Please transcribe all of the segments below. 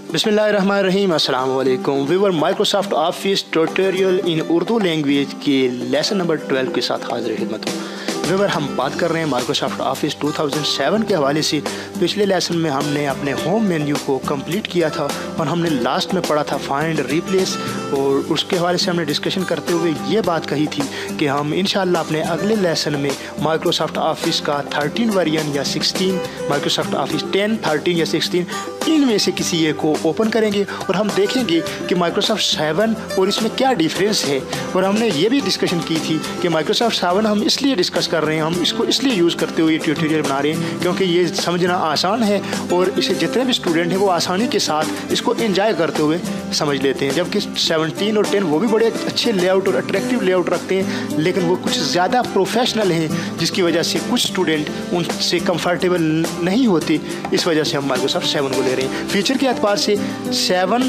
बिस्मिल्लाहिर्रहमानिर्रहीम, अस्सलाम वालेकुम व्यूअर। माइक्रोसॉफ्ट ऑफिस ट्यूटोरियल इन उर्दू लैंग्वेज के लेसन नंबर 12 के साथ हाजिर खिदमत हूँ। व्यूअर, हम बात कर रहे हैं माइक्रोसॉफ्ट ऑफिस 2007 के हवाले से। पिछले लेसन में हमने अपने होम मेन्यू को कंप्लीट किया था और हमने लास्ट में पढ़ा था फाइंड रिप्लेस, और उसके हवाले से हमने डिस्कशन करते हुए ये बात कही थी कि हम इंशाल्लाह अपने अगले लेसन में माइक्रोसॉफ्ट ऑफिस का 13 वर्जन या 16, माइक्रोसॉफ्ट ऑफिस 10, 13 या 16 इनमें से किसी एक को ओपन करेंगे और हम देखेंगे कि माइक्रोसॉफ्ट 7 और इसमें क्या डिफरेंस है। और हमने ये भी डिस्कशन की थी कि माइक्रोसॉफ्ट 7 हम इसलिए डिस्कस कर रहे हैं, हम इसको इसलिए यूज़ करते हुए ट्यूटोरियल बना रहे हैं क्योंकि ये समझना आसान है और इसे जितने भी स्टूडेंट हैं वो आसानी के साथ इसको एंजॉय करते हुए समझ लेते हैं। जबकि 17 और 10 वो भी बड़े अच्छे लेआउट और अट्रैक्टिव लेआउट रखते हैं, लेकिन वो कुछ ज़्यादा प्रोफेशनल हैं, जिसकी वजह से कुछ स्टूडेंट उनसे कंफर्टेबल नहीं होते। इस वजह से हम माइक्रोसॉफ्ट 7 को ले रहे हैं। फीचर के एतबार से 7,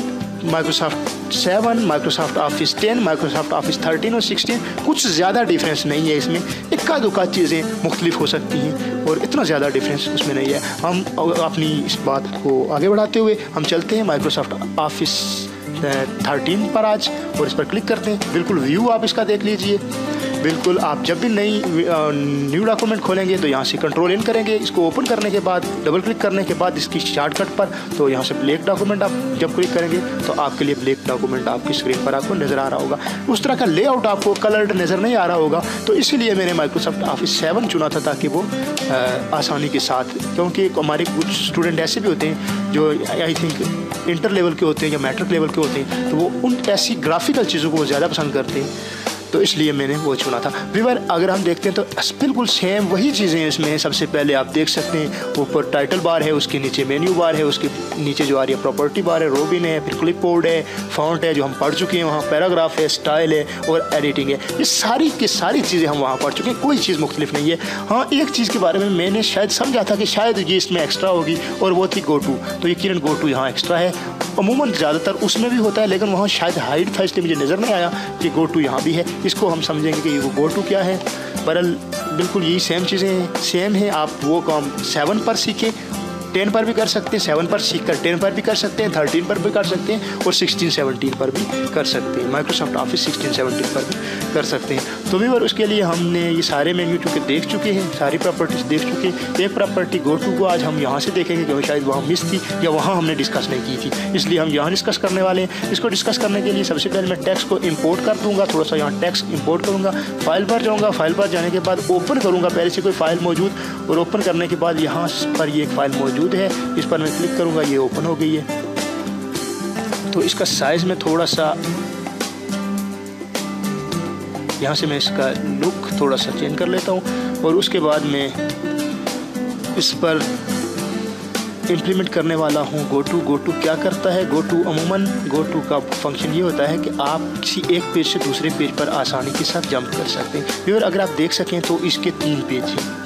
Microsoft 7, Microsoft office 10, Microsoft office 13 और 16 कुछ ज़्यादा डिफरेंस नहीं है। इसमें इक्का दुक्का चीज़ें मुख्तलिफ हो सकती हैं और इतना ज़्यादा डिफरेंस उसमें नहीं है। हम अपनी इस बात को आगे बढ़ाते हुए हम चलते हैं माइक्रोसॉफ्ट ऑफिस 13 पर आज और इस पर क्लिक करते हैं। बिल्कुल व्यू आप इसका देख लीजिए। बिल्कुल आप जब भी नई न्यू डॉक्यूमेंट खोलेंगे तो यहाँ से कंट्रोल इन करेंगे। इसको ओपन करने के बाद डबल क्लिक करने के बाद इसकी शॉर्टकट पर तो यहाँ से ब्लैक डॉक्यूमेंट आप जब क्लिक करेंगे तो आपके लिए ब्लैक डॉक्यूमेंट आपकी स्क्रीन पर आपको नज़र आ रहा होगा। उस तरह का लेआउट आपको कलर्ड नज़र नहीं आ रहा होगा, तो इसीलिए मैंने माइक्रोसॉफ्ट ऑफिस 7 चुना था ताकि वो आसानी के साथ, क्योंकि हमारे कुछ स्टूडेंट ऐसे भी होते हैं जो आई थिंक इंटर लेवल के होते हैं या मैट्रिक लेवल के होते हैं, तो वो उन ऐसी ग्राफिकल चीज़ों को ज़्यादा पसंद करते हैं, तो इसलिए मैंने वो चुना था। व्यूअर, अगर हम देखते हैं तो बिल्कुल सेम वही चीज़ें इसमें हैं। सबसे पहले आप देख सकते हैं ऊपर टाइटल बार है, उसके नीचे मेन्यू बार है, उसके नीचे जो आ रही है प्रॉपर्टी बार है, रोबिन है, फिर क्लिपबोर्ड है, फॉन्ट है जो हम पढ़ चुके हैं, वहाँ पैराग्राफ है, स्टाइल है और एडिटिंग है। ये सारी की सारी चीज़ें हम वहाँ पढ़ चुके हैं, कोई चीज़ मुख्तलिफ नहीं है। हाँ, एक चीज़ के बारे में मैंने शायद समझा था कि शायद ये इसमें एक्स्ट्रा होगी और वो थी गो टू, तो यकीनन गो टू यहाँ एक्स्ट्रा है। अमूमन ज़्यादातर उसमें भी होता है, लेकिन वहाँ शायद हाइड था इसलिए मुझे नज़र नहीं आया कि गो टू यहाँ भी है। इसको हम समझेंगे कि ये गो टू क्या है। बहरहाल बिल्कुल यही सेम चीज़ें सेम हैं। आप वो काम 7 पर सीखें, 10 पर भी कर सकते हैं, 7 पर सीख कर 10 पर भी कर सकते हैं, 13 पर भी कर सकते हैं और 16, 17 पर भी कर सकते हैं। माइक्रोसॉफ्ट ऑफिस 16, 17 पर भी कर सकते हैं। तो भी उसके लिए हमने ये सारे मेन्यू चूँकि देख चुके हैं, सारी प्रॉपर्टीज़ देख चुके हैं। एक प्रॉपर्टी गो टू को आज हम यहाँ से देखेंगे क्योंकि शायद वहाँ मिस थी या वहाँ हमने डिस्कस नहीं की थी, इसलिए हम यहाँ डिस्कस करने वाले हैं। इसको डिस्कस करने के लिए सबसे पहले मैं टेक्स्ट को इंपोर्ट कर दूँगा, थोड़ा सा यहाँ टेक्स्ट इंपोर्ट करूँगा, फाइल पर जाऊँगा, फाइल पर जाने के बाद ओपन करूँगा, पहले से कोई फाइल मौजूद, और ओपन करने के बाद यहाँ पर ये एक फ़ाइल मौजूद है, इस पर मैं क्लिक करूँगा, ये ओपन हो गई है। तो इसका साइज़ में थोड़ा सा यहाँ से मैं इसका लुक थोड़ा सा चेंज कर लेता हूँ और उसके बाद मैं इस पर इम्प्लीमेंट करने वाला हूँ गो टू। गो टू क्या करता है? गो टू अमूमन गो टू का फंक्शन ये होता है कि आप किसी एक पेज से दूसरे पेज पर आसानी के साथ जंप कर सकते हैं। और अगर आप देख सकें तो इसके 3 पेज हैं,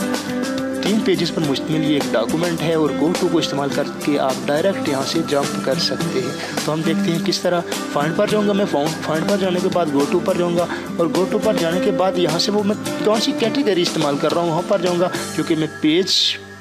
3 पेजेस पर मुश्तमिल ये एक डॉक्यूमेंट है और गो टू को इस्तेमाल करके आप डायरेक्ट यहाँ से जंप कर सकते हैं। तो हम देखते हैं किस तरह। फाइंड पर जाऊँगा मैं, फाइंड पर जाने के बाद गो टू पर जाऊँगा और गो टू पर जाने के बाद यहाँ से वो मैं कौन सी कैटेगरी इस्तेमाल कर रहा हूँ वहाँ पर जाऊँगा, क्योंकि मैं पेज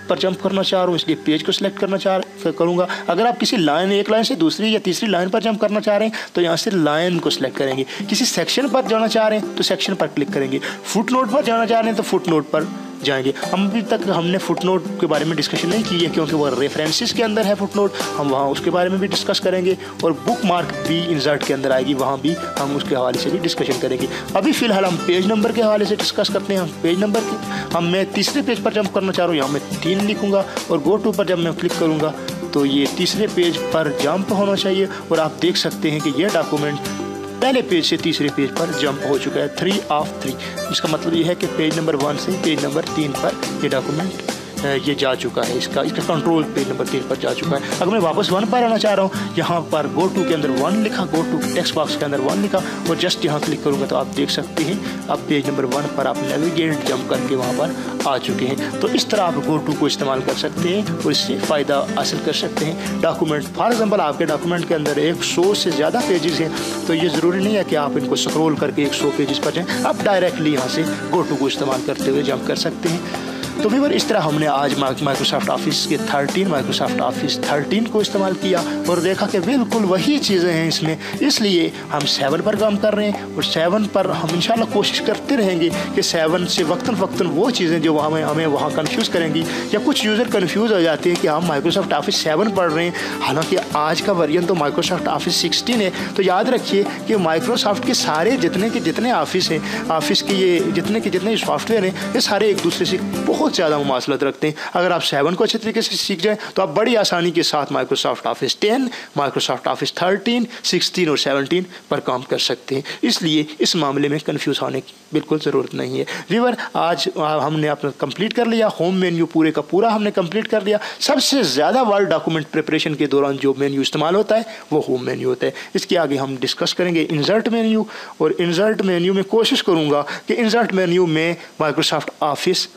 पर जंप करना चाह रहा हूँ इसलिए पेज को सिलेक्ट करना करूँगा। अगर आप किसी लाइन, एक लाइन से दूसरी या तीसरी लाइन पर जंप करना चाह रहे हैं तो यहाँ से लाइन को सिलेक्ट करेंगे। किसी सेक्शन पर जाना चाह रहे हैं तो सेक्शन पर क्लिक करेंगे। फुट नोट पर जाना चाह रहे हैं तो फुट नोट पर जाएंगे। हम अभी तक हमने फुट नोट के बारे में डिस्कशन नहीं की है क्योंकि वो रेफरेंसेस के अंदर है फुट नोट, हम वहाँ उसके बारे में भी डिस्कस करेंगे और बुक मार्क भी इंसर्ट के अंदर आएगी, वहाँ भी हम उसके हवाले से भी डिस्कशन करेंगे। अभी फ़िलहाल हम पेज नंबर के हवाले से डिस्कस करते हैं। हम पेज नंबर की मैं तीसरे पेज पर जंप करना चाह रहा हूँ, यहाँ मैं 3 लिखूँगा और गो टू पर जब मैं क्लिक करूँगा तो ये तीसरे पेज पर जंप होना चाहिए और आप देख सकते हैं कि यह डॉक्यूमेंट पहले पेज से तीसरे पेज पर जंप हो चुका है, 3 of 3। इसका मतलब ये है कि पेज नंबर 1 से पेज नंबर 3 पर ये डॉक्यूमेंट ये जा चुका है, इसका कंट्रोल पेज नंबर 3 पर जा चुका है। अगर मैं वापस 1 पर आना चाह रहा हूँ, यहाँ पर गो टू के अंदर 1 लिखा, गो टू टेक्स्ट बॉक्स के अंदर 1 लिखा और जस्ट यहाँ क्लिक करूँगा तो आप देख सकते हैं अब पेज नंबर 1 पर आप नेविगेट जंप करके वहाँ पर आ चुके हैं। तो इस तरह आप गो टू को इस्तेमाल कर सकते हैं और इससे फ़ायदा हासिल कर सकते हैं। डॉक्यूमेंट फॉर एग्जाम्पल आपके डॉक्यूमेंट के अंदर 100 से ज़्यादा पेजेस हैं, तो ये ज़रूरी नहीं है कि आप इनको स्क्रॉल करके 100 पेजेस पर जाएँ। आप डायरेक्टली यहाँ से गो टू को इस्तेमाल करते हुए जंप कर सकते हैं। तो व्यूअर इस तरह हमने आज माइक्रोसॉफ्ट ऑफिस के 13 माइक्रोसॉफ्ट ऑफिस 13 को इस्तेमाल किया और देखा कि बिल्कुल वही चीज़ें हैं इसमें, इसलिए हम 7 पर काम कर रहे हैं और 7 पर हम इंशाल्लाह कोशिश करते रहेंगे कि 7 से वक्तन फ़क्तन वो चीज़ें जो हमें वहाँ कन्फ्यूज़ करेंगी, या कुछ यूज़र कन्फ्यूज़ हो जाते हैं कि हम माइक्रोसॉफ्ट ऑफिस 7 पढ़ रहे हैं हालांकि आज का वर्जन तो माइक्रोसॉफ्ट ऑफिस 16 है। तो याद रखिए कि माइक्रोसॉफ्ट के सारे जितने ऑफिस हैं, ऑफिस के ये जितने सॉफ्टवेयर हैं, ये सारे एक दूसरे से बहुत ज़्यादा मुमासलत रखते हैं। अगर आप 7 को अच्छे तरीके से सीख जाएं तो आप बड़ी आसानी के साथ माइक्रोसॉफ्ट ऑफिस 10, माइक्रोसॉफ्ट ऑफिस 13, 16 और 17 पर काम कर सकते हैं। इसलिए इस मामले में कन्फ्यूज़ होने की बिल्कुल ज़रूरत नहीं है। व्यूअर आज हमने अपना कंप्लीट कर लिया, होम मेन्यू पूरे का पूरा हमने कंप्लीट कर लिया। सबसे ज़्यादा वर्ड डॉक्यूमेंट प्रिपरेशन के दौरान जो मेन्यू इस्तेमाल होता है वो होम मेन्यू होता है। इसके आगे हम डिस्कस करेंगे इंसर्ट मेन्यू, और इंसर्ट मेन्यू में कोशिश करूँगा कि इंसर्ट मेन्यू में माइक्रोसॉफ्ट ऑफिस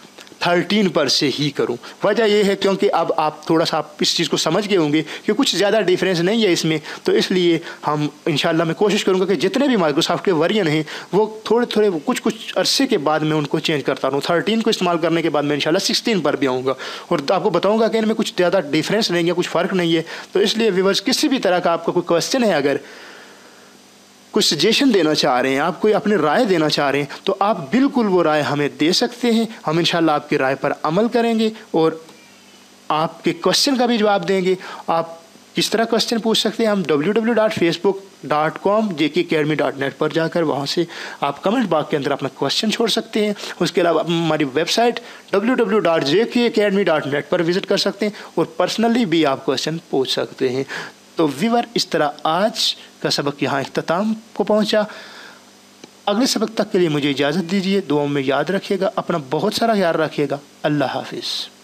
13 पर से ही करूं। वजह यह है क्योंकि अब आप थोड़ा सा आप इस चीज़ को समझ गए होंगे कि कुछ ज़्यादा डिफरेंस नहीं है इसमें, तो इसलिए हम इंशाल्लाह मैं कोशिश करूंगा कि जितने भी माइक्रोसॉफ्ट के वर्जन हैं वो थोड़े कुछ अरसे के बाद मैं उनको चेंज करता रहूँ। 13 को इस्तेमाल करने के बाद मैं इंशाल्लाह 16 पर भी आऊँगा और आपको बताऊँगा कि इनमें कुछ ज़्यादा डिफरेंस नहीं है, कुछ फ़र्क नहीं है। तो इसलिए व्यूअर्स किसी भी तरह का आपका कोई क्वेश्चन है, अगर कुछ सजेशन देना चाह रहे हैं, आप कोई अपनी राय देना चाह रहे हैं, तो आप बिल्कुल वो राय हमें दे सकते हैं। हम इंशाल्लाह आपकी राय पर अमल करेंगे और आपके क्वेश्चन का भी जवाब देंगे। आप किस तरह क्वेश्चन पूछ सकते हैं, हम www.facebook.com/jkacademy.net पर जाकर वहाँ से आप कमेंट बॉक्स के अंदर अपना क्वेश्चन छोड़ सकते हैं। उसके अलावा हमारी वेबसाइट www.jkacademy.net पर विजिट कर सकते हैं और पर्सनली भी आप क्वेश्चन पूछ सकते हैं। तो व्यूअर इस तरह आज का सबक यहाँ इख्तिताम को पहुँचा। अगले सबक तक के लिए मुझे इजाज़त दीजिए। दुआ में याद रखिएगा, अपना बहुत सारा ख्याल रखिएगा। अल्लाह हाफिज़।